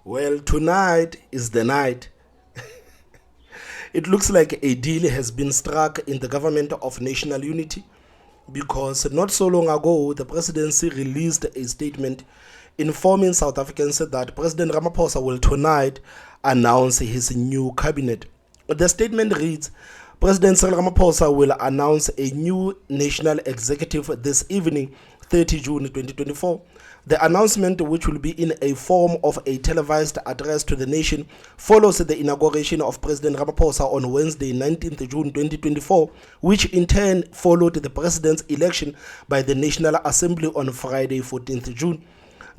Well, tonight is the night. It looks like a deal has been struck in the government of national unity because not so long ago, the presidency released a statement informing South Africans that President Ramaphosa will tonight announce his new cabinet. The statement reads, President Cyril Ramaphosa will announce a new national executive this evening, 30 June 2024. The announcement, which will be in a form of a televised address to the nation, follows the inauguration of President Ramaphosa on Wednesday, 19th June 2024, which in turn followed the president's election by the National Assembly on Friday, 14th June.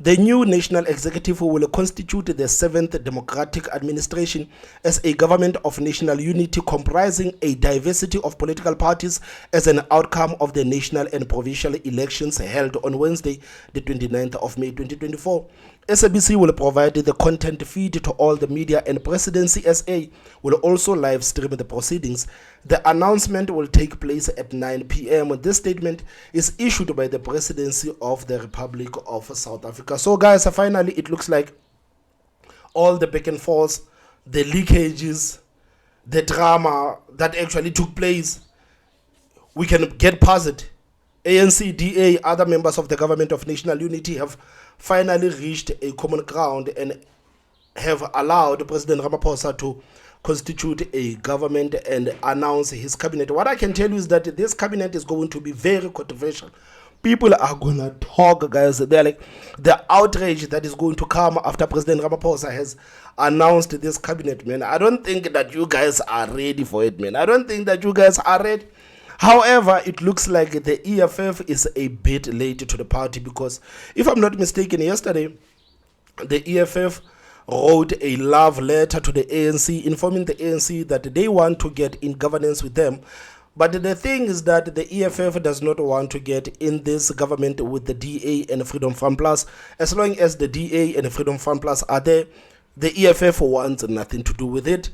The new national executive will constitute the seventh democratic administration as a government of national unity comprising a diversity of political parties as an outcome of the national and provincial elections held on Wednesday, the 29th of May 2024. SABC will provide the content feed to all the media, and Presidency SA will also live stream the proceedings. The announcement will take place at 9 p.m. This statement is issued by the Presidency of the Republic of South Africa. So guys, finally it looks like all the back and forth, the leakages, the drama that actually took place, we can get past it. ANC, DA, other members of the government of national unity have finally reached a common ground and have allowed President Ramaphosa to constitute a government and announce his cabinet. What I can tell you is that this cabinet is going to be very controversial. People are going to talk, guys. They're like, the outrage that is going to come after President Ramaphosa has announced this cabinet, man. I don't think that you guys are ready for it, man. I don't think that you guys are ready. However, it looks like the EFF is a bit late to the party because, if I'm not mistaken, yesterday the EFF wrote a love letter to the ANC informing the ANC that they want to get in governance with them. But the thing is that the EFF does not want to get in this government with the DA and Freedom Front Plus. As long as the DA and Freedom Front Plus are there, the EFF wants nothing to do with it.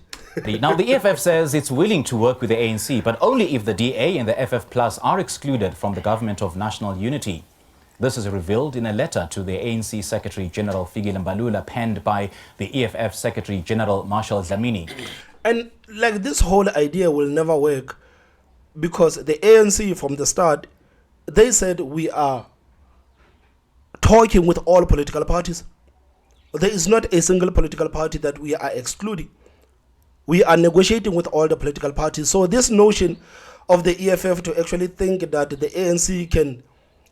Now, the EFF says it's willing to work with the ANC, but only if the DA and the FF Plus are excluded from the government of national unity. This is revealed in a letter to the ANC Secretary General Fikile Mbalula, penned by the EFF Secretary General Marshall Dlamini. And like, this whole idea will never work because the ANC from the start, they said we are talking with all political parties. There is not a single political party that we are excluding. We are negotiating with all the political parties. So this notion of the EFF to actually think that the ANC can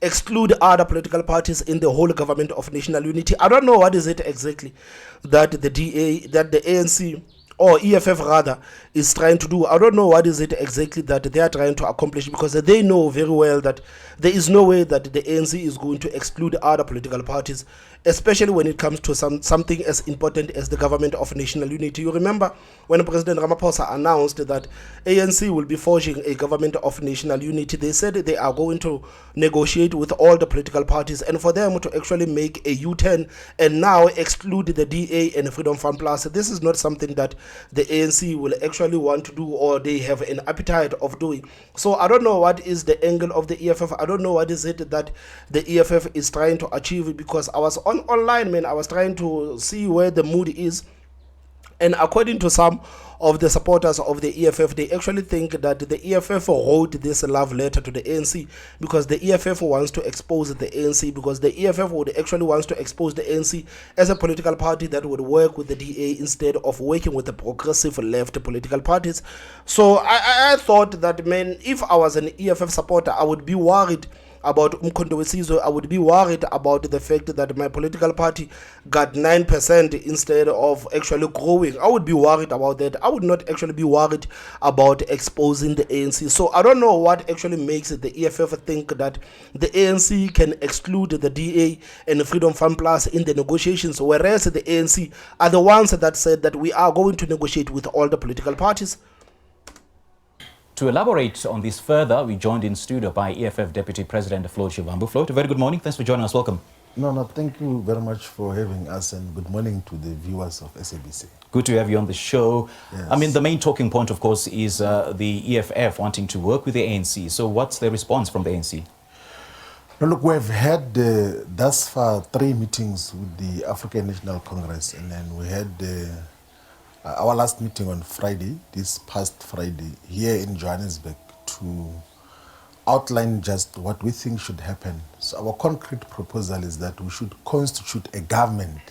exclude other political parties in the whole government of national unity, I don't know what is it exactly that the DA, that the ANC or EFF rather is trying to do. I don't know what is it exactly that they are trying to accomplish, because they know very well that there is no way that the ANC is going to exclude other political parties, especially when it comes to something as important as the government of national unity. You remember when President Ramaphosa announced that ANC will be forging a government of national unity, they said they are going to negotiate with all the political parties, and for them to actually make a U-turn and now exclude the DA and Freedom Front Plus, this is not something that the ANC will actually want to do, or they have an appetite of doing. So I don't know what is the angle of the EFF. I don't know what is it that the EFF is trying to achieve, because I was online, man. I was trying to see where the mood is, and according to some of the supporters of the EFF, they actually think that the EFF wrote this love letter to the ANC because the EFF wants to expose the ANC, because the EFF would actually wants to expose the ANC as a political party that would work with the DA instead of working with the progressive left political parties. So I thought that, man, if I was an EFF supporter, I would be worried about Umkhonto weSizwe. I would be worried about the fact that my political party got 9% instead of actually growing. I would be worried about that. I would not actually be worried about exposing the ANC. So I don't know what actually makes the EFF think that the ANC can exclude the DA and Freedom Front Plus in the negotiations, whereas the ANC are the ones that said that we are going to negotiate with all the political parties. To elaborate on this further, we joined in studio by EFF Deputy President Flo Shivambu. Flo, a very good morning. Thanks for joining us. Welcome. No, thank you very much for having us, and good morning to the viewers of SABC. Good to have you on the show. Yes. I mean, the main talking point, of course, is the EFF wanting to work with the ANC. So what's the response from the ANC? Now, look, we've had thus far 3 meetings with the African National Congress, and then we had our last meeting on Friday, this past Friday, here in Johannesburg, to outline just what we think should happen. So our concrete proposal is that we should constitute a government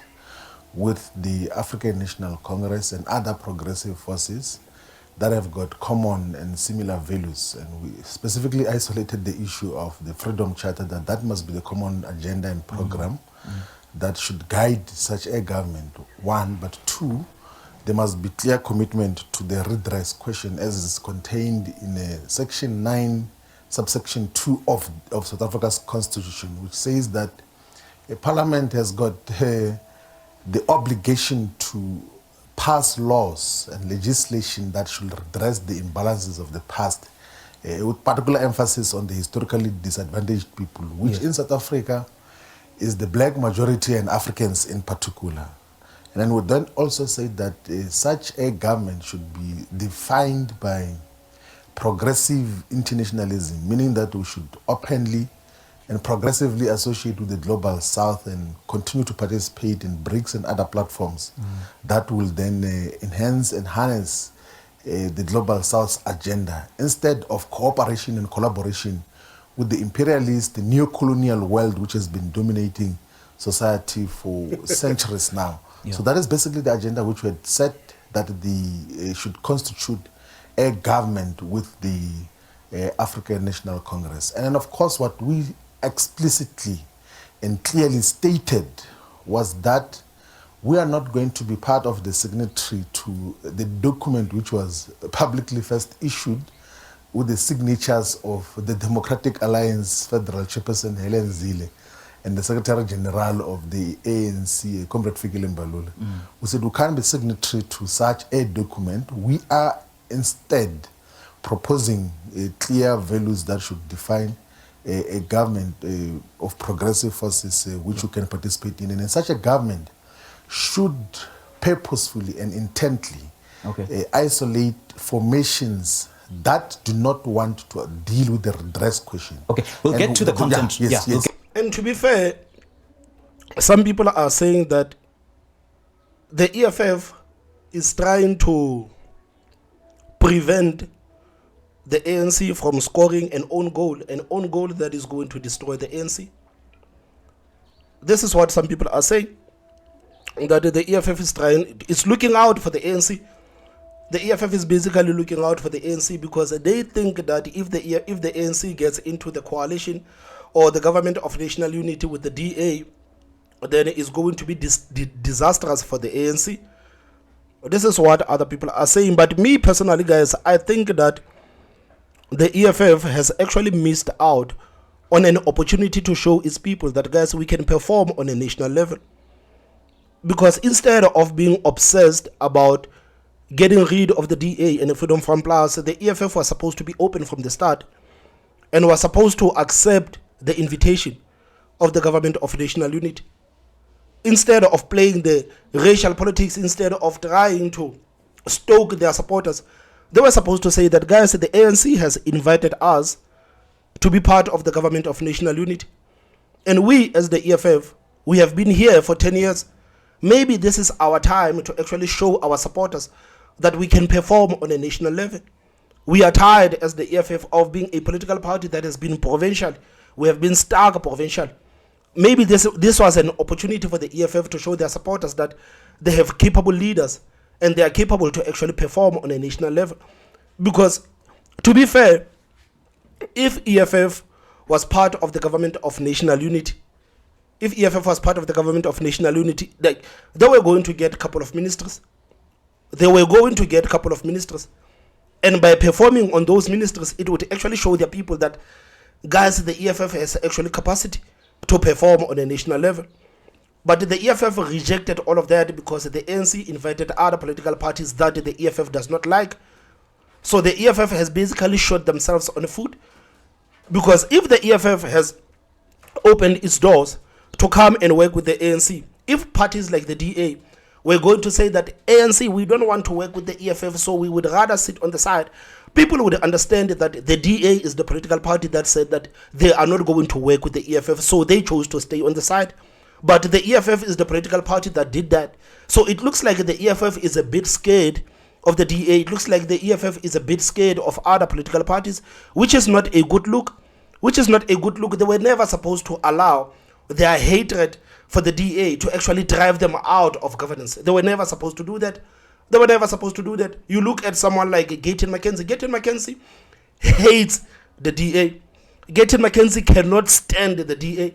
with the African National Congress and other progressive forces that have got common and similar values. And we specifically isolated the issue of the Freedom Charter, that must be the common agenda and program that should guide such a government, one. But two, there must be clear commitment to the redress question as is contained in Section 9, subsection 2 of South Africa's Constitution, which says that a parliament has got the obligation to pass laws and legislation that should redress the imbalances of the past, with particular emphasis on the historically disadvantaged people, which in South Africa is the black majority and Africans in particular. And then we then also say that such a government should be defined by progressive internationalism, meaning that we should openly and progressively associate with the Global South and continue to participate in BRICS and other platforms that will then enhance and harness the Global South's agenda, instead of cooperation and collaboration with the imperialist, the neo-colonial world which has been dominating society for centuries now. Yeah. So that is basically the agenda which we had set, that the should constitute a government with the African National Congress. And then of course what we explicitly and clearly stated was that we are not going to be part of the signatory to the document which was publicly first issued with the signatures of the Democratic Alliance Federal Chairperson Helen Zille and the Secretary General of the ANC, Comrade Fikile Mbalula. We said we can't be signatory to such a document. We are instead proposing clear values that should define a government of progressive forces which you can participate in. And such a government should purposefully and intently isolate formations that do not want to deal with the redress question. Okay, we'll get to the content. Yes. Okay. And to be fair, some people are saying that the EFF is trying to prevent the ANC from scoring an own goal that is going to destroy the ANC. This is what some people are saying, that the EFF is it's looking out for the ANC. The EFF is basically looking out for the ANC because they think that if the ANC gets into the coalition or the government of national unity with the DA, then it's going to be disastrous for the ANC. This is what other people are saying. But me personally, guys, I think that the EFF has actually missed out on an opportunity to show its people that, guys, we can perform on a national level. Because instead of being obsessed about getting rid of the DA and the Freedom Front Plus, the EFF was supposed to be open from the start and was supposed to accept the invitation of the government of national unity. Instead of playing the racial politics, instead of trying to stoke their supporters, they were supposed to say that, guys, the ANC has invited us to be part of the government of national unity. And we, as the EFF, we have been here for 10 years. Maybe this is our time to actually show our supporters that we can perform on a national level. We are tired, as the EFF, of being a political party that has been provincial. We have been stuck provincial. Maybe this was an opportunity for the EFF to show their supporters that they have capable leaders and they are capable to actually perform on a national level. Because, to be fair, if EFF was part of the government of national unity, they were going to get a couple of ministers. And by performing on those ministers, it would actually show their people that, guys, the EFF has actually capacity to perform on a national level. But the EFF rejected all of that because the ANC invited other political parties that the EFF does not like. So the EFF has basically shot themselves on the foot. Because if the EFF has opened its doors to come and work with the ANC, if parties like the DA were going to say that ANC, we don't want to work with the EFF, so we would rather sit on the side people would understand that the DA is the political party that said that they are not going to work with the EFF, so they chose to stay on the side. But the EFF is the political party that did that. So it looks like the EFF is a bit scared of the DA. It looks like the EFF is a bit scared of other political parties, which is not a good look. Which is not a good look. They were never supposed to allow their hatred for the DA to actually drive them out of governance. They were never supposed to do that. They were never supposed to do that. You look at someone like Gayton McKenzie. Gayton McKenzie hates the DA. Gayton McKenzie cannot stand the DA.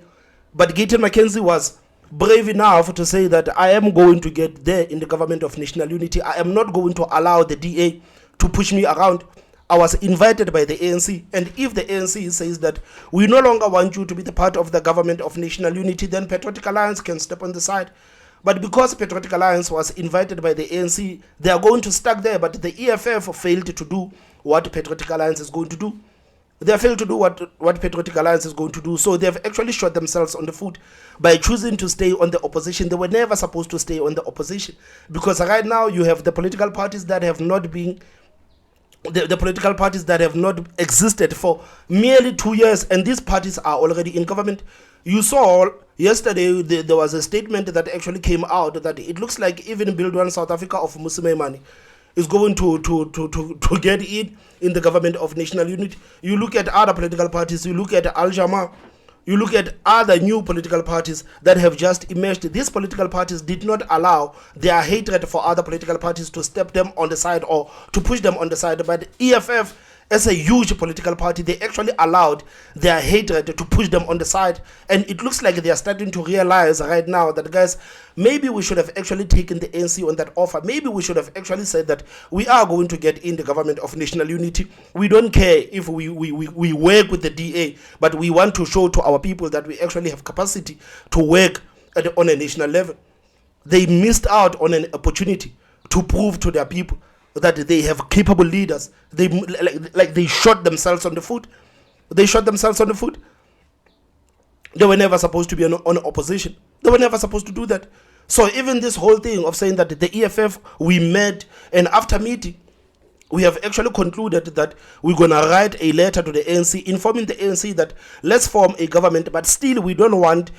But Gayton McKenzie was brave enough to say that I am going to get there in the government of national unity. I am not going to allow the DA to push me around. I was invited by the ANC, and if the ANC says that we no longer want you to be the part of the government of national unity, then Patriotic Alliance can step on the side. But because Patriotic Alliance was invited by the ANC, they are going to stuck there. But the EFF failed to do what Patriotic Alliance is going to do. They have failed to do what Patriotic Alliance is going to do. So they have actually shot themselves on the foot by choosing to stay on the opposition. They were never supposed to stay on the opposition, because right now you have the political parties that have not been the political parties that have not existed for merely 2 years, and these parties are already in government. You saw yesterday there was a statement that actually came out that it looks like even Build One South Africa of Musimemani is going to get in the government of national unity. You look at other political parties, you look at Al Jama, you look at other new political parties that have just emerged. These political parties did not allow their hatred for other political parties to step them on the side or to push them on the side. But EFF, as a huge political party, they actually allowed their hatred to push them on the side. And it looks like they are starting to realize right now that, guys, maybe we should have actually taken the ANC on that offer. Maybe we should have actually said that we are going to get in the government of national unity. We don't care if we work with the DA, but we want to show to our people that we actually have capacity to work on a national level. They missed out on an opportunity to prove to their people that they have capable leaders. They they shot themselves on the foot. They shot themselves on the foot. They were never supposed to be on opposition. They were never supposed to do that. So even this whole thing of saying that the EFF, we met, and after meeting, we have actually concluded that we're going to write a letter to the ANC informing the ANC that let's form a government, but still we don't want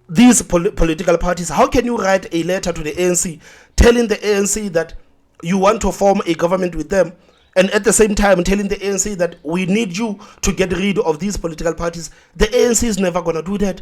these political parties. How can you write a letter to the ANC telling the ANC that you want to form a government with them, and at the same time telling the ANC that we need you to get rid of these political parties? The ANC is never going to do that.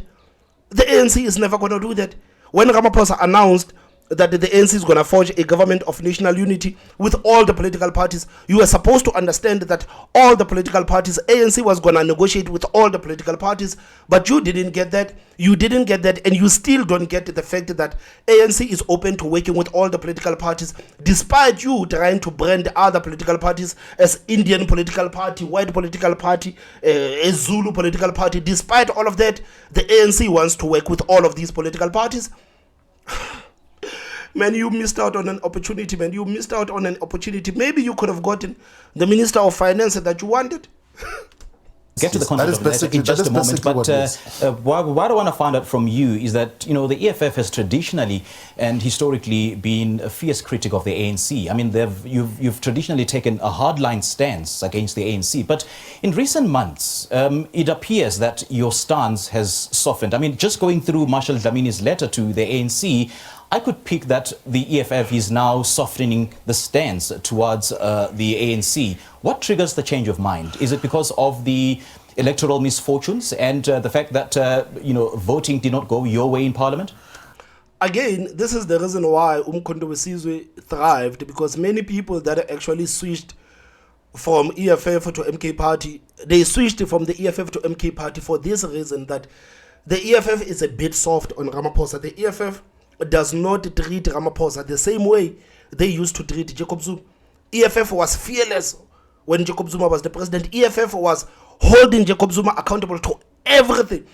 The ANC is never going to do that. When Ramaphosa announced that the ANC is going to forge a government of national unity with all the political parties, you are supposed to understand that all the political parties, ANC was going to negotiate with all the political parties, but you didn't get that. You didn't get that, and you still don't get the fact that ANC is open to working with all the political parties, despite you trying to brand other political parties as Indian political party, white political party, a Zulu political party. Despite all of that, the ANC wants to work with all of these political parties. Man, you missed out on an opportunity, man. You missed out on an opportunity. Maybe you could have gotten the Minister of Finance that you wanted. Get to the content of that in just a moment, but what I want to find out from you is that, you know, the EFF has traditionally and historically been a fierce critic of the ANC. I mean, you've traditionally taken a hardline stance against the ANC, but in recent months, it appears that your stance has softened. I mean, just going through Marshal Dlamini's letter to the ANC, I could pick that the EFF is now softening the stance towards the ANC. What triggers the change of mind? Is it because of the electoral misfortunes and the fact that voting did not go your way in Parliament? Again, this is the reason why Umkhonto Wesizwe thrived, because many people that actually switched from EFF to MK Party, they switched from the EFF to MK Party for this reason, that the EFF is a bit soft on Ramaphosa. The EFF does not treat Ramaphosa the same way they used to treat Jacob Zuma. EFF was fearless when Jacob Zuma was the president. EFF was holding Jacob Zuma accountable to everything.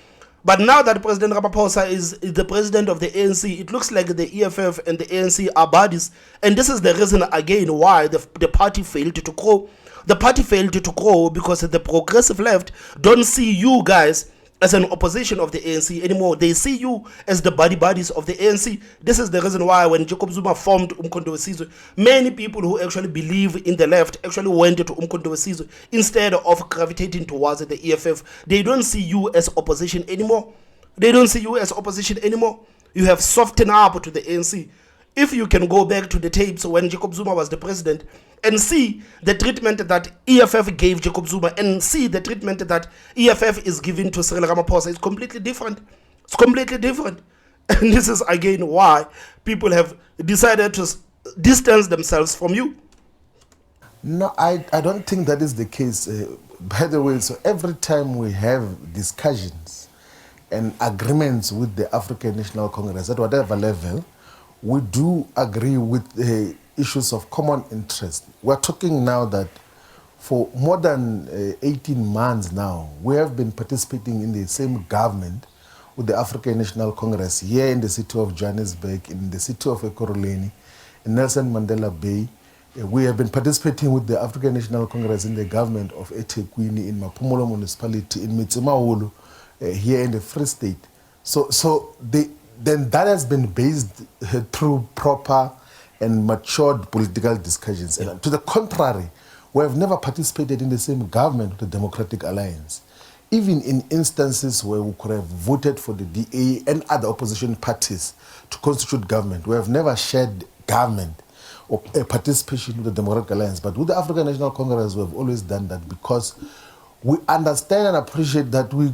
But now that President Ramaphosa is the president of the ANC, it looks like the EFF and the ANC are buddies. And this is the reason, again, why the party failed to grow. The party failed to grow because the progressive left don't see you guys as an opposition of the ANC anymore. They see you as the buddies of the ANC. This is the reason why when Jacob Zuma formed Umkhonto weSizwe, many people who actually believe in the left actually went to Umkhonto weSizwe instead of gravitating towards the EFF. They don't see you as opposition anymore. They don't see you as opposition anymore. You have softened up to the ANC. If you can go back to the tapes when Jacob Zuma was the president and see the treatment that EFF gave Jacob Zuma and see the treatment that EFF is giving to Cyril Ramaphosa, it's completely different. It's completely different. And this is again why people have decided to distance themselves from you. No, I don't think that is the case. By the way, so every time we have discussions and agreements with the African National Congress at whatever level, we do agree with issues of common interest. We're talking now that for more than 18 months now, we have been participating in the same government with the African National Congress here in the city of Johannesburg, in the city of Ekurhuleni, in Nelson Mandela Bay. We have been participating with the African National Congress in the government of eThekwini, in Maphumulo municipality, in Motshomaholo, here in the Free State. Then that has been based through proper and matured political discussions. And to the contrary, we have never participated in the same government with the Democratic Alliance. Even in instances where we could have voted for the DA and other opposition parties to constitute government, we have never shared government or participation with the Democratic Alliance. But with the African National Congress, we have always done that because we understand and appreciate that we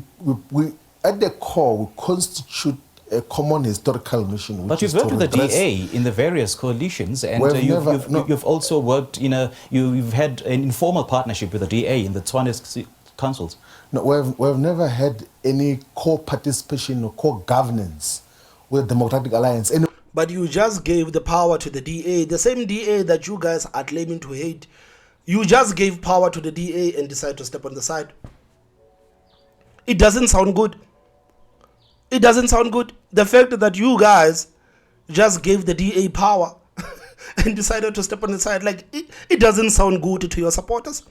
at the core, we constitute a common historical mission. But you've worked with the DA in the various coalitions, and you've also worked you've had an informal partnership with the DA in the Tshwane councils. No, we've never had any co-participation or co-governance with the Democratic Alliance. But you just gave the power to the DA, the same DA that you guys are claiming to hate. You just gave power to the DA and decided to step on the side. It doesn't sound good. It doesn't sound good. The fact that you guys just gave the DA power and decided to step on the side, like it doesn't sound good to your supporters.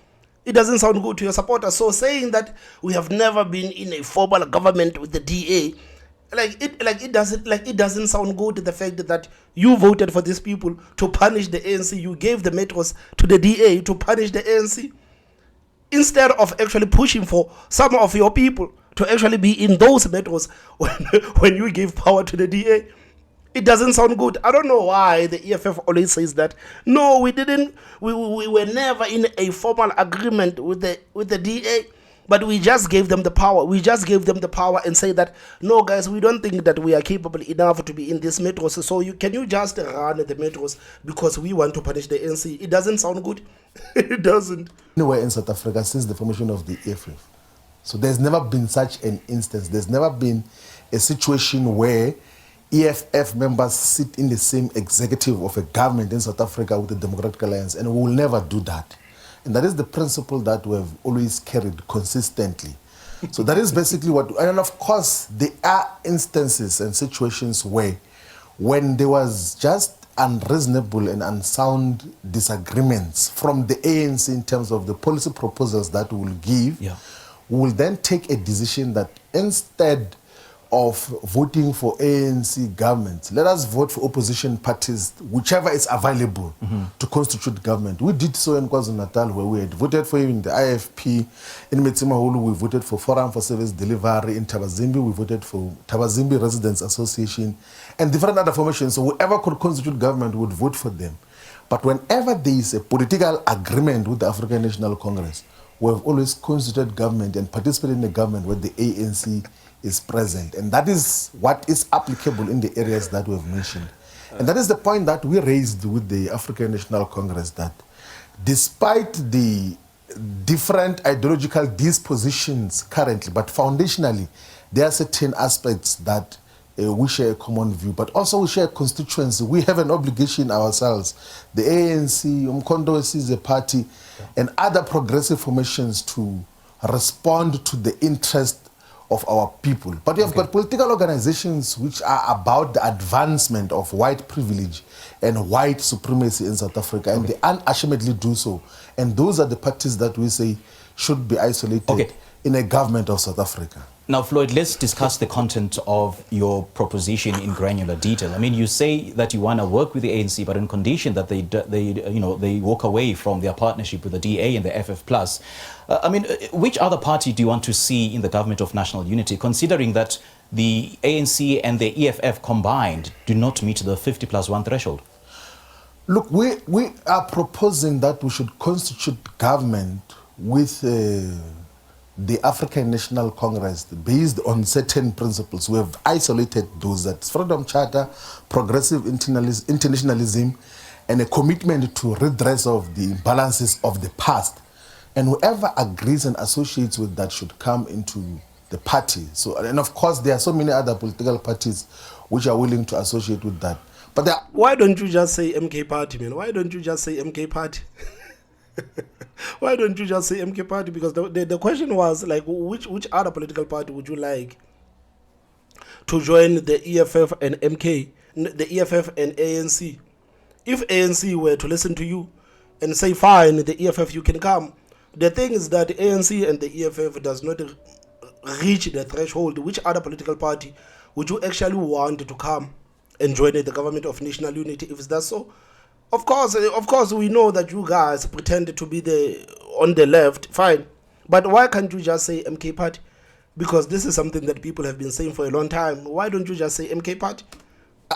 It doesn't sound good to your supporters. So saying that we have never been in a formal government with the DA, it doesn't sound good. The fact that you voted for these people to punish the ANC, you gave the metros to the DA to punish the ANC, instead of actually pushing for some of your people to actually be in those metros when you gave power to the DA. It doesn't sound good. I don't know why the EFF always says that. No, we didn't. We were never in a formal agreement with the DA, but we just gave them the power. We just gave them the power and say that, no, guys, we don't think that we are capable enough to be in these metros. So can you just run the metros because we want to punish the ANC? It doesn't sound good. It doesn't. Anywhere in South Africa since the formation of the EFF. So there's never been such an instance. There's never been a situation where EFF members sit in the same executive of a government in South Africa with the Democratic Alliance, and we will never do that. And that is the principle that we have always carried consistently. So that is basically what, and of course, there are instances and situations where when there was just unreasonable and unsound disagreements from the ANC in terms of the policy proposals that we will give, we will then take a decision that instead of voting for ANC government, let us vote for opposition parties, whichever is available to constitute government. We did so in KwaZulu-Natal, where we had voted for even the IFP. In Motshomaholo, we voted for Forum for Service Delivery. In Tabazimbi, we voted for Tabazimbi Residents Association and different other formations. So whoever could constitute government would vote for them. But whenever there is a political agreement with the African National Congress, we have always constituted government and participated in the government where the ANC is present. And that is what is applicable in the areas that we have mentioned. And that is the point that we raised with the African National Congress, that despite the different ideological dispositions currently, but foundationally, there are certain aspects that we share a common view, but also we share a constituency. We have an obligation ourselves, the ANC, Umkhonto weSizwe party, and other progressive formations to respond to the interest of our people. But we have got political organizations which are about the advancement of white privilege and white supremacy in South Africa, and they unashamedly do so. And those are the parties that we say should be isolated in a government of South Africa. Now, Floyd, let's discuss the content of your proposition in granular detail. I mean, you say that you want to work with the ANC, but on condition that they walk away from their partnership with the DA and the FF Plus. Which other party do you want to see in the government of national unity, considering that the ANC and the EFF combined do not meet the 50+1 threshold? Look, we are proposing that we should constitute government with the African National Congress based on certain principles. We have isolated those, that Freedom Charter, progressive internationalism, and a commitment to redress of the imbalances of the past. And whoever agrees and associates with that should come into the party. So, and of course, there are so many other political parties which are willing to associate with that. But why don't you just say MK Party, man? Why don't you just say MK Party? Why don't you just say MK Party? Because the question was like, which other political party would you like to join the EFF and MK, the EFF and ANC? If ANC were to listen to you and say, fine, the EFF, you can come. The thing is that the ANC and the EFF does not reach the threshold. Which other political party would you actually want to come and join the government of national unity? If that's so, of course, we know that you guys pretend to be on the left, fine. But why can't you just say MK Party? Because this is something that people have been saying for a long time. Why don't you just say MK Party?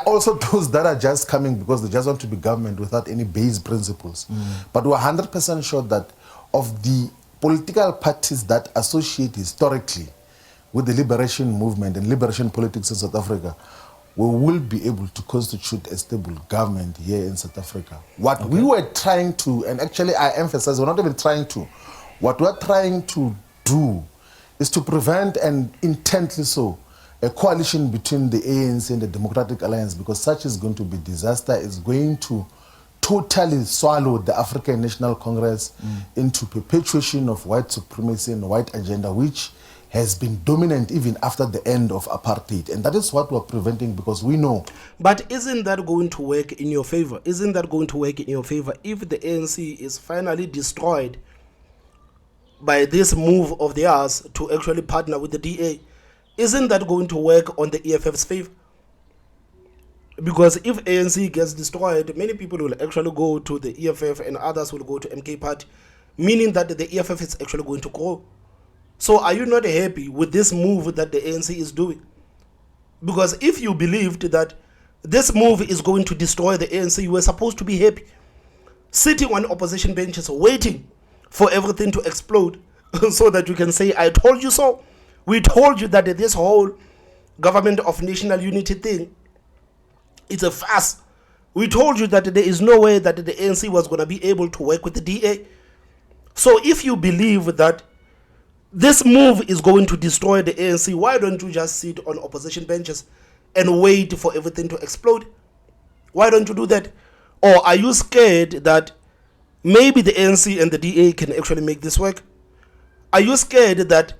Also, those that are just coming because they just want to be government without any base principles. But we're 100% sure that of the political parties that associate historically with the liberation movement and liberation politics in South Africa, we will be able to constitute a stable government here in South Africa. What we were trying to, and actually I emphasize, we're not even trying to, what we're trying to do is to prevent, and intently so, a coalition between the ANC and the Democratic Alliance, because such is going to be disaster. It's going to totally swallow the African National Congress into perpetuation of white supremacy and white agenda, which has been dominant even after the end of apartheid. And that is what we're preventing, because we know. But isn't that going to work in your favor? Isn't that going to work in your favor if the ANC is finally destroyed by this move of theirs to actually partner with the DA? Isn't that going to work on the EFF's favor? Because if ANC gets destroyed, many people will actually go to the EFF and others will go to MK Party, meaning that the EFF is actually going to grow. So are you not happy with this move that the ANC is doing? Because if you believed that this move is going to destroy the ANC, you were supposed to be happy, sitting on opposition benches waiting for everything to explode so that you can say, I told you so. We told you that this whole government of national unity thing, it's a farce. We told you that there is no way that the ANC was going to be able to work with the DA. So if you believe that this move is going to destroy the ANC, why don't you just sit on opposition benches and wait for everything to explode? Why don't you do that? Or are you scared that maybe the ANC and the DA can actually make this work? Are you scared that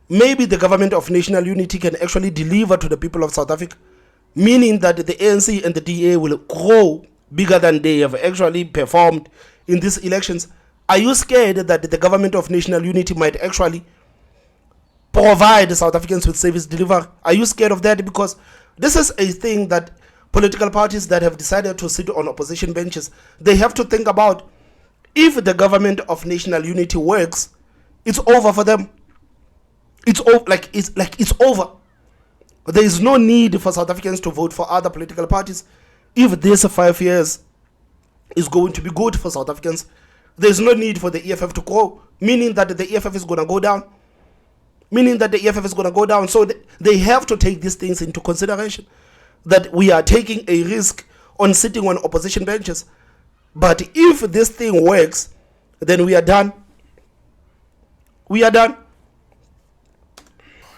maybe the government of national unity can actually deliver to the people of South Africa, meaning that the ANC and the DA will grow bigger than they have actually performed in these elections? Are you scared that the government of national unity might actually provide South Africans with service delivery? Are you scared of that? Because this is a thing that political parties that have decided to sit on opposition benches, they have to think about. If the government of national unity works, it's over for them. It's over. There is no need for South Africans to vote for other political parties. If this 5 years is going to be good for South Africans, there's no need for the EFF to grow, meaning that the EFF is going to go down. So they have to take these things into consideration, that we are taking a risk on sitting on opposition benches. But if this thing works, then we are done.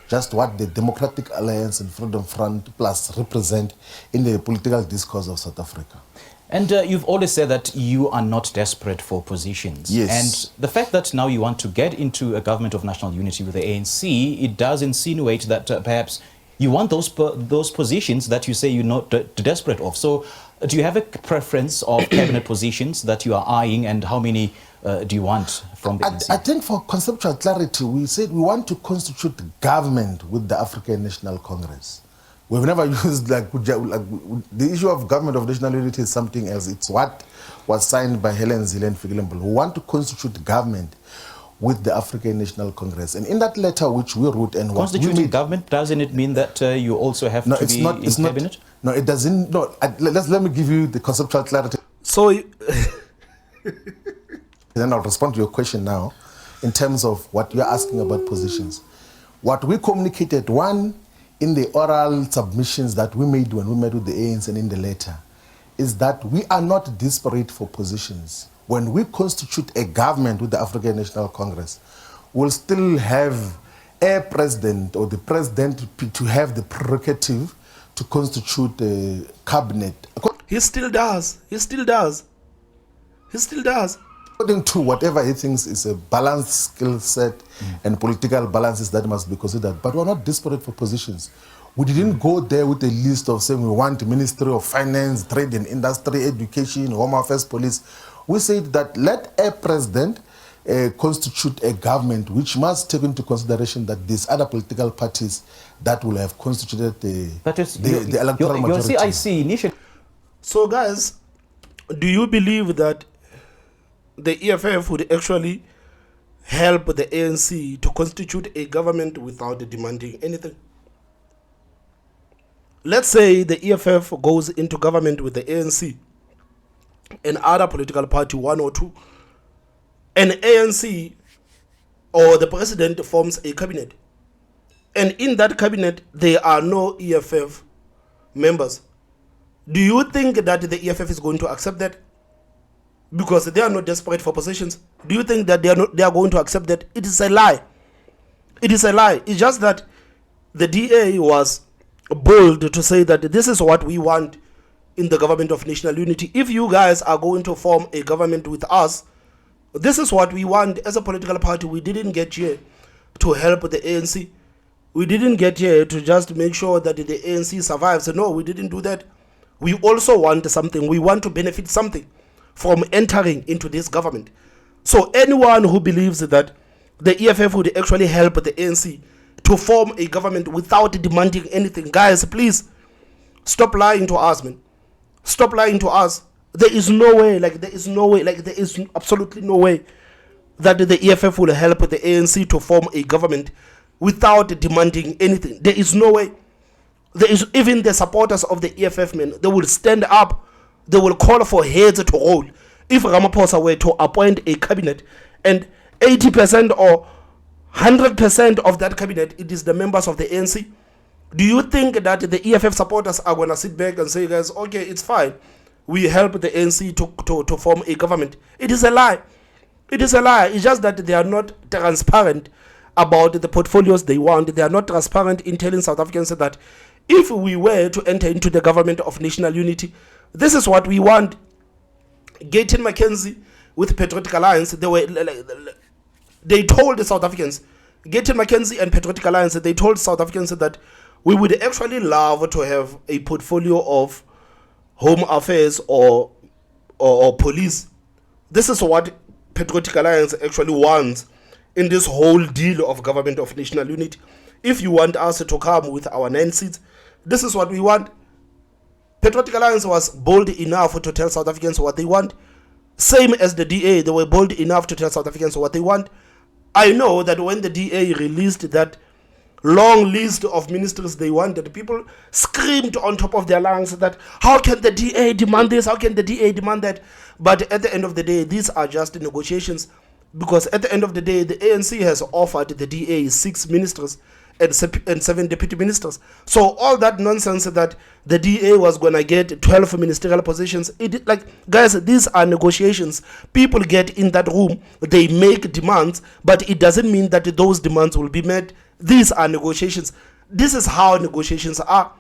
Just what the Democratic Alliance and Freedom Front Plus represent in the political discourse of South Africa. And you've always said that you are not desperate for positions. Yes. And the fact that now you want to get into a government of national unity with the ANC, it does insinuate that perhaps you want those positions that you say you're not desperate of. So do you have a preference of cabinet positions that you are eyeing, and how many do you want from the ANC? I think for conceptual clarity, we said we want to constitute government with the African National Congress. We've never used the issue of government of national unity is something else. It's what was signed by Helen Zille and Figelembo. We want to constitute government with the African National Congress. And in that letter which we wrote and constituting government, doesn't it mean that you also have to be in cabinet? No, it doesn't. No, let me give you the conceptual clarity. So then I'll respond to your question now in terms of what you're asking about positions. What we communicated, one, in the oral submissions that we made when we met with the ANC and in the letter, is that we are not desperate for positions. When we constitute a government with the African National Congress, we'll still have a president or the president to have the prerogative to constitute a cabinet. He still does. He still does. He still does. According to whatever he thinks is a balanced skill set and political balances that must be considered. But we're not desperate for positions. We didn't go there with a list of saying we want Ministry of Finance, Trade and Industry, Education, Home Affairs, Police. We said that let a president constitute a government which must take into consideration that these other political parties that will have constituted the electoral majority. Your CIC initiative. So guys, do you believe that the EFF would actually help the ANC to constitute a government without demanding anything? Let's say the EFF goes into government with the ANC and other political party, one or two, and ANC or the president forms a cabinet, and in that cabinet there are no EFF members. Do you think that the EFF is going to accept that? Because they are not desperate for positions. Do you think that they are going to accept that? It is a lie. It is a lie. It's just that the DA was bold to say that this is what we want in the government of national unity. If you guys are going to form a government with us, this is what we want as a political party. We didn't get here to help the ANC. We didn't get here to just make sure that the ANC survives. No, we didn't do that. We also want something. We want to benefit something from entering into this government. So anyone who believes that the EFF would actually help the ANC to form a government without demanding anything, guys, please stop lying to us, man. Stop lying to us. There is no way, there is absolutely no way that the EFF will help the ANC to form a government without demanding anything. There is no way. There is even the supporters of the EFF, man, they will stand up. They will call for heads to roll. If Ramaphosa were to appoint a cabinet and 80% or 100% of that cabinet, it is the members of the ANC, do you think that the EFF supporters are going to sit back and say, guys, okay, it's fine, we help the ANC to form a government? It is a lie. It is a lie. It's just that they are not transparent about the portfolios they want. They are not transparent in telling South Africans that if we were to enter into the government of national unity, this is what we want. Gayton Mackenzie with Patriotic Alliance, they told the South Africans, Gayton Mackenzie and Patriotic Alliance, they told South Africans that we would actually love to have a portfolio of home affairs or police. This is what Patriotic Alliance actually wants in this whole deal of government of national unity. If you want us to come with our 9 seats, this is what we want. Patriotic Alliance was bold enough to tell South Africans what they want. Same as the DA, they were bold enough to tell South Africans what they want. I know that when the DA released that long list of ministries they wanted, people screamed on top of their lungs that how can the DA demand this, how can the DA demand that? But at the end of the day, these are just negotiations, because at the end of the day, the ANC has offered the DA 6 ministers and 7 deputy ministers. So all that nonsense that the DA was going to get 12 ministerial positions, guys, these are negotiations. People get in that room, they make demands, but it doesn't mean that those demands will be met. These are negotiations. This is how negotiations are.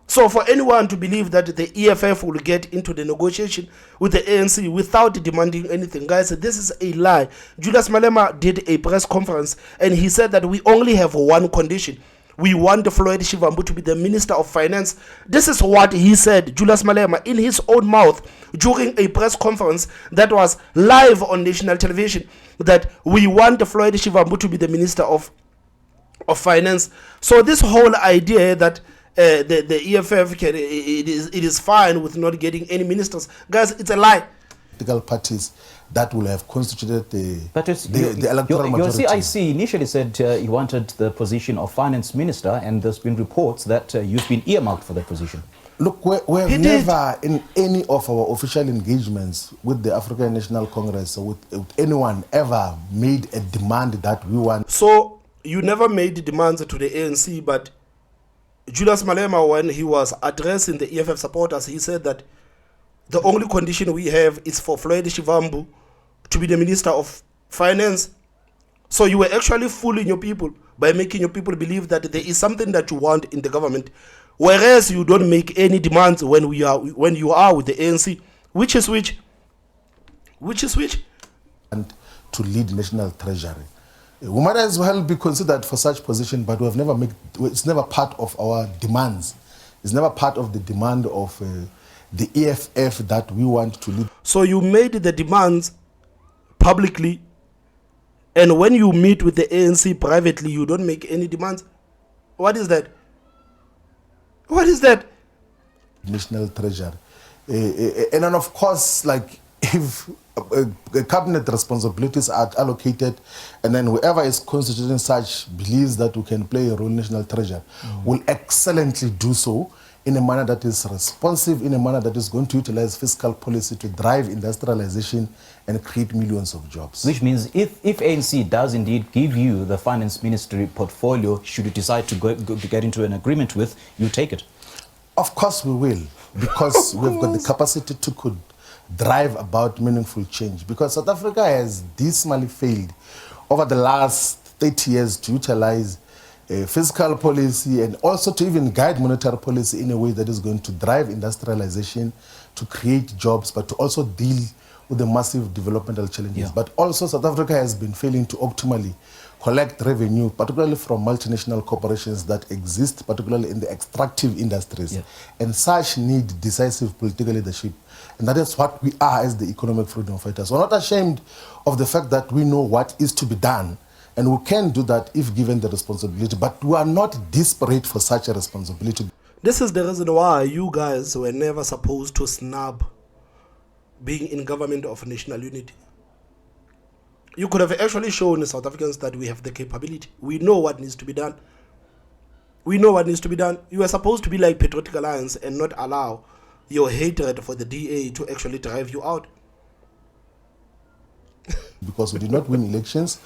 So for anyone to believe that the EFF will get into the negotiation with the ANC without demanding anything, guys, this is a lie. Julius Malema did a press conference and he said that we only have one condition. we want Floyd Shivambu to be the Minister of Finance. This is what he said, Julius Malema, in his own mouth during a press conference that was live on national television, that we want Floyd Shivambu to be the Minister of Finance. So this whole idea that the EFF it is fine with not getting any ministers, guys, it's a lie. Political parties that will have constituted the your electoral majority. Your CIC initially said you wanted the position of finance minister, and there's been reports that you've been earmarked for that position. Look, we've never, in any of our official engagements with the African National Congress or with anyone, ever made a demand that we want. So you never made demands to the ANC, but Julius Malema, when he was addressing the EFF supporters, he said that the only condition we have is for Floyd Shivambu to be the Minister of Finance. So you were actually fooling your people by making your people believe that there is something that you want in the government, whereas you don't make any demands when you are with the ANC. Which is which? And to lead national treasury. We might as well be considered for such position, but we have never made. It's never part of our demands. It's never part of the demand of the EFF that we want to lead. So you made the demands publicly, and when you meet with the ANC privately, you don't make any demands. What is that? What is that? National treasury. And then of course, like, if cabinet responsibilities are allocated, and then whoever is constituting such believes that we can play a role in national treasury, will excellently do so in a manner that is responsive, in a manner that is going to utilize fiscal policy to drive industrialization and create millions of jobs. Which means if ANC does indeed give you the finance ministry portfolio, should you decide to get into an agreement with, you take it? Of course we will, because we've got the capacity to could drive about meaningful change. Because South Africa has dismally failed over the last 30 years to utilize fiscal policy and also to even guide monetary policy in a way that is going to drive industrialization, to create jobs, but to also deal with the massive developmental challenges. Yeah. But also South Africa has been failing to optimally collect revenue, particularly from multinational corporations that exist, particularly in the extractive industries. Yeah. And such need decisive political leadership. And that is what we are as the economic freedom fighters. We're not ashamed of the fact that we know what is to be done, and we can do that if given the responsibility, but we are not desperate for such a responsibility. This is the reason why you guys were never supposed to snub being in government of national unity. You could have actually shown the South Africans that we have the capability. We know what needs to be done. We know what needs to be done. You are supposed to be like Patriotic Alliance and not allow your hatred for the DA to actually drive you out. Because we did not win elections,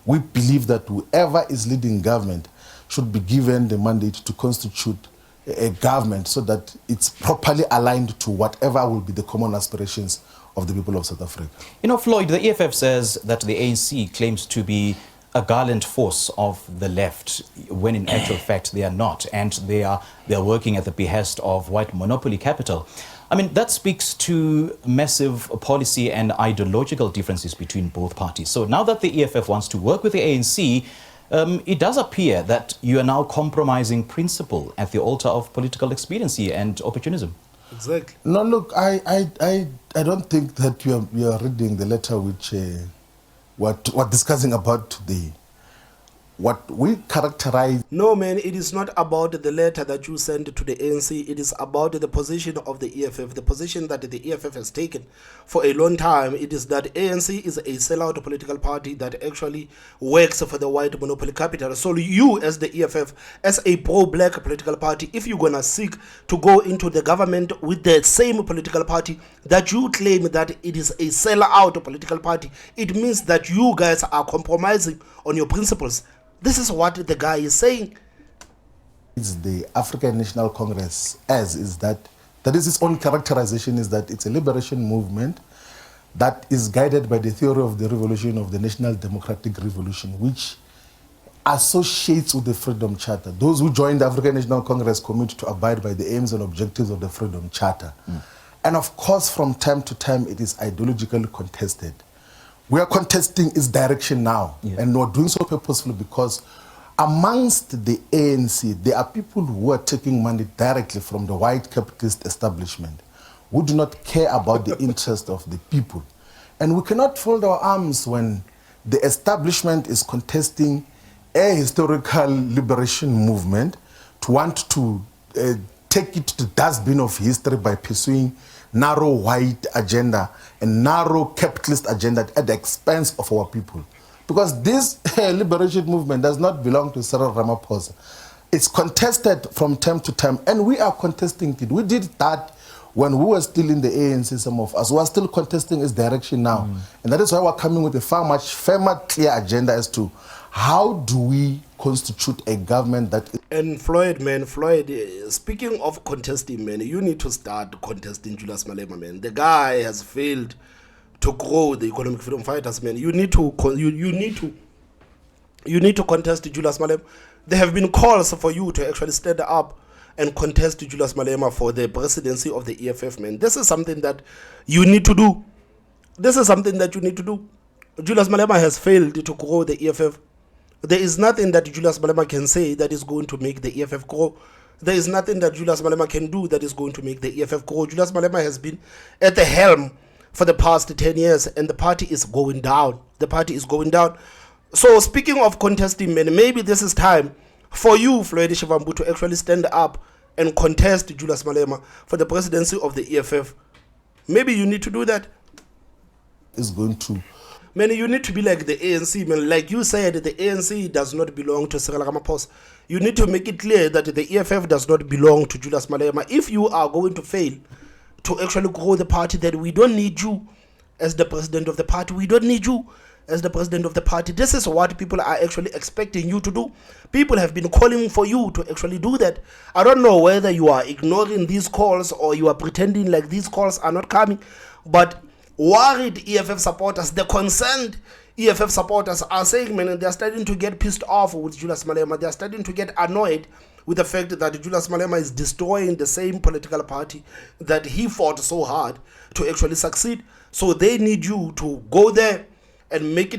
we believe that whoever is leading government should be given the mandate to constitute a government so that it's properly aligned to whatever will be the common aspirations of the people of South Africa. You know, Floyd, the EFF says that the ANC claims to be a gallant force of the left, when in actual fact they are not, and they are working at the behest of white monopoly capital. I mean, that speaks to massive policy and ideological differences between both parties. So now that the EFF wants to work with the ANC, it does appear that you are now compromising principle at the altar of political expediency and opportunism. Exactly. No, look, I don't think that you are reading the letter which we're discussing about today. What we characterize... No, man, it is not about the letter that you sent to the ANC. It is about the position of the EFF, the position that the EFF has taken for a long time. It is that ANC is a sellout political party that actually works for the white monopoly capital. So you, as the EFF, as a pro-black political party, if you're going to seek to go into the government with the same political party that you claim that it is a sellout political party, it means that you guys are compromising on your principles. This is what the guy is saying. It's the African National Congress is that is its own characterization, is that it's a liberation movement that is guided by the theory of the revolution of the National Democratic Revolution, which associates with the Freedom Charter. Those who join the African National Congress commit to abide by the aims and objectives of the Freedom Charter. And of course, from time to time, it is ideologically contested. We are contesting its direction now, and we're doing so purposefully because amongst the ANC, there are people who are taking money directly from the white capitalist establishment who do not care about the interest of the people. And we cannot fold our arms when the establishment is contesting a historical liberation movement to want to take it to the dustbin of history by pursuing narrow white agenda and narrow capitalist agenda at the expense of our people. Because this liberation movement does not belong to Cyril Ramaphosa. It's contested from time to time, and we are contesting it. We did that when we were still in the ANC, some of us. We are still contesting its direction now. And that is why we're coming with a far much firmer, clear agenda as to how do we constitute a government that is. And Floyd, man, Floyd, speaking of contesting, man, you need to start contesting Julius Malema, man. The guy has failed to grow the economic freedom fighters, man. You need to contest Julius Malema. There have been calls for you to actually stand up and contest Julius Malema for the presidency of the EFF, man. This is something that you need to do. This is something that you need to do. Julius Malema has failed to grow the EFF. There is nothing that Julius Malema can say that is going to make the EFF grow. There is nothing that Julius Malema can do that is going to make the EFF grow. Julius Malema has been at the helm for the past 10 years, and the party is going down. The party is going down. So speaking of contesting, man, maybe this is time for you, Floyd Shivambu, to actually stand up and contest Julius Malema for the presidency of the EFF. Maybe you need to do that. Is going to. Man, you need to be like the ANC, man. Like you said, the ANC does not belong to Cyril Ramaphosa. You need to make it clear that the EFF does not belong to Julius Malema. If you are going to fail to actually grow the party, then we don't need you as the president of the party. We don't need you as the president of the party. This is what people are actually expecting you to do. People have been calling for you to actually do that. I don't know whether you are ignoring these calls or you are pretending like these calls are not coming, but worried EFF supporters, the concerned EFF supporters are saying, man, they are starting to get pissed off with Julius Malema. They are starting to get annoyed with the fact that Julius Malema is destroying the same political party that he fought so hard to actually succeed. So they need you to go there and make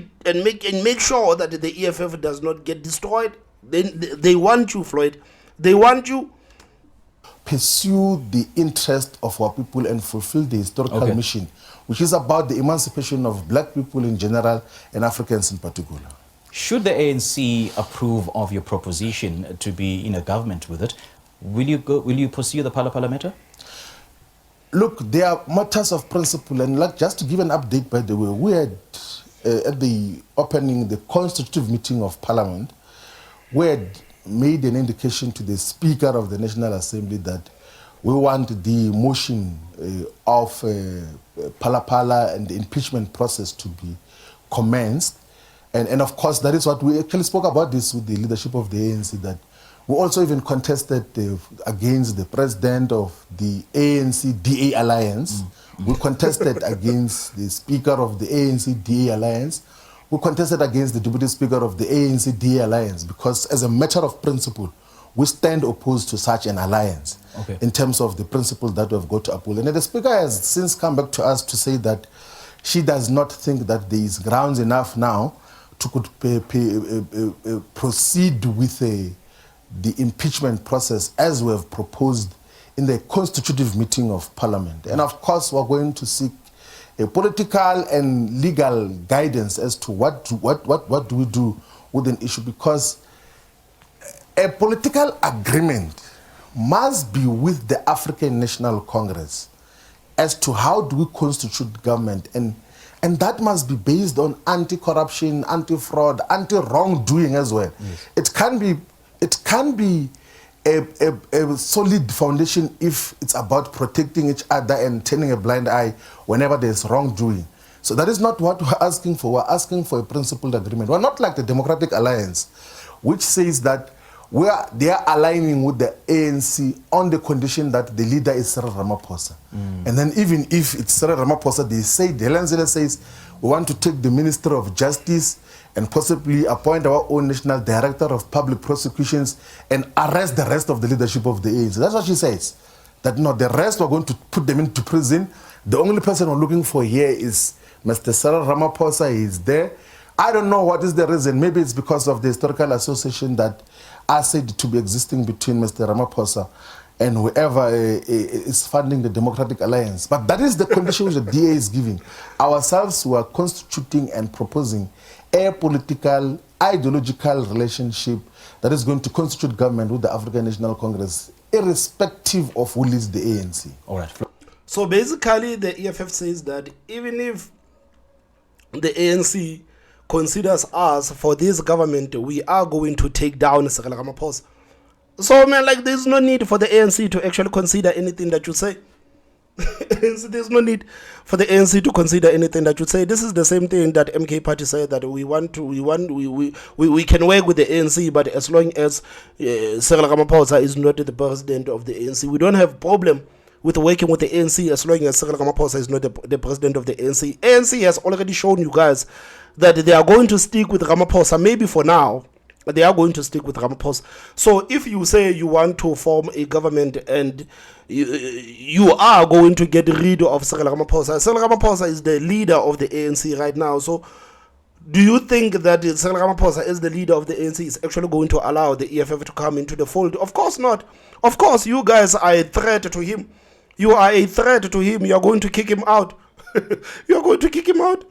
sure that the EFF does not get destroyed. They want you, Floyd. They want you. Pursue the interest of our people and fulfill the historical mission, which is about the emancipation of black people in general and Africans in particular. Should the ANC approve of your proposition to be in a government with it, will you pursue the Phala matter? Look, there are matters of principle, and like just to give an update, by the way, we had at the opening, the constitutive meeting of Parliament, we had made an indication to the Speaker of the National Assembly that we want the motion of Phala and the impeachment process to be commenced. And of course, that is what we actually spoke about this with the leadership of the ANC, that we also even contested against the president of the ANC-DA alliance. We contested against the speaker of the ANC-DA alliance. We contested against the deputy speaker of the ANC-DA alliance because as a matter of principle, we stand opposed to such an alliance in terms of the principle that we've got to uphold. And the speaker has since come back to us to say that she does not think that there is grounds enough now to proceed with the impeachment process as we have proposed in the constitutive meeting of Parliament. And of course, we're going to seek a political and legal guidance as to what do we do with an issue, because a political agreement must be with the African National Congress as to how do we constitute government, and that must be based on anti-corruption, anti-fraud, anti-wrongdoing as well. Yes. It can be a solid foundation if it's about protecting each other and turning a blind eye whenever there's wrongdoing. So that is not what we're asking for. We're asking for a principled agreement. We're not like the Democratic Alliance, which says that they are aligning with the ANC on the condition that the leader is Cyril Ramaphosa. And then even if it's Cyril Ramaphosa, they say, the Alliance says, we want to take the Minister of Justice and possibly appoint our own National Director of Public Prosecutions and arrest the rest of the leadership of the ANC. That's what she says. That no, the rest we're going to put them into prison. The only person we're looking for here is Mr. Cyril Ramaphosa. He is there. I don't know what is the reason. Maybe it's because of the historical association that are said to be existing between Mr. Ramaphosa and whoever is funding the Democratic Alliance. But that is the condition which the DA is giving. Ourselves were constituting and proposing a political, ideological relationship that is going to constitute government with the African National Congress, irrespective of who leads the ANC. All right. So basically, the EFF says that even if the ANC considers us for this government, we are going to take down Cyril Ramaphosa. So, man, like, there's no need for the ANC to actually consider anything that you say. There's no need for the ANC to consider anything that you say. This is the same thing that MK Party said, that we can work with the ANC, but as long as Cyril Ramaphosa is not the president of the ANC, we don't have problem with working with the ANC as long as Cyril Ramaphosa is not the president of the ANC. ANC has already shown you guys that they are going to stick with Ramaphosa, maybe for now. They are going to stick with Ramaphosa. So if you say you want to form a government and you are going to get rid of Cyril Ramaphosa, Cyril Ramaphosa is the leader of the ANC right now. So do you think that Cyril Ramaphosa, as the leader of the ANC, is actually going to allow the EFF to come into the fold? Of course not. Of course, you guys are a threat to him. You are a threat to him. You are going to kick him out. You are going to kick him out.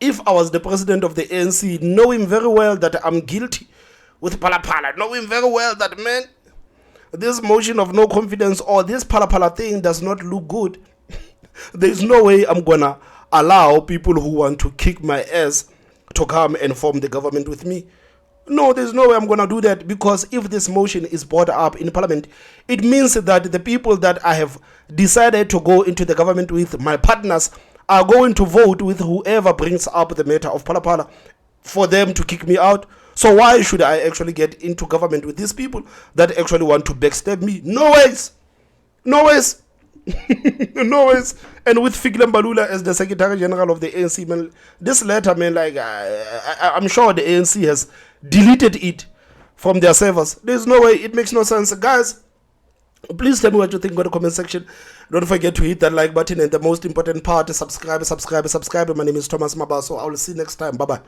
If I was the president of the ANC, knowing very well that I'm guilty with Palapala, knowing very well that, man, this motion of no confidence or this Palapala thing does not look good, there's no way I'm gonna allow people who want to kick my ass to come and form the government with me. No, there's no way I'm gonna do that, because if this motion is brought up in parliament, it means that the people that I have decided to go into the government with, my partners, are going to vote with whoever brings up the matter of Palapala for them to kick me out. So why should I actually get into government with these people that actually want to backstab me? No ways. No ways. No ways. And with Fikile Mbalula as the Secretary General of the ANC, man, this letter, man, like, I'm sure the ANC has deleted it from their servers. There's no way. It makes no sense. Guys, please tell me what you think in the comment section. Don't forget to hit that like button, and the most important part is subscribe. My name is Thomas Mabaso. I will see you next time. Bye-bye.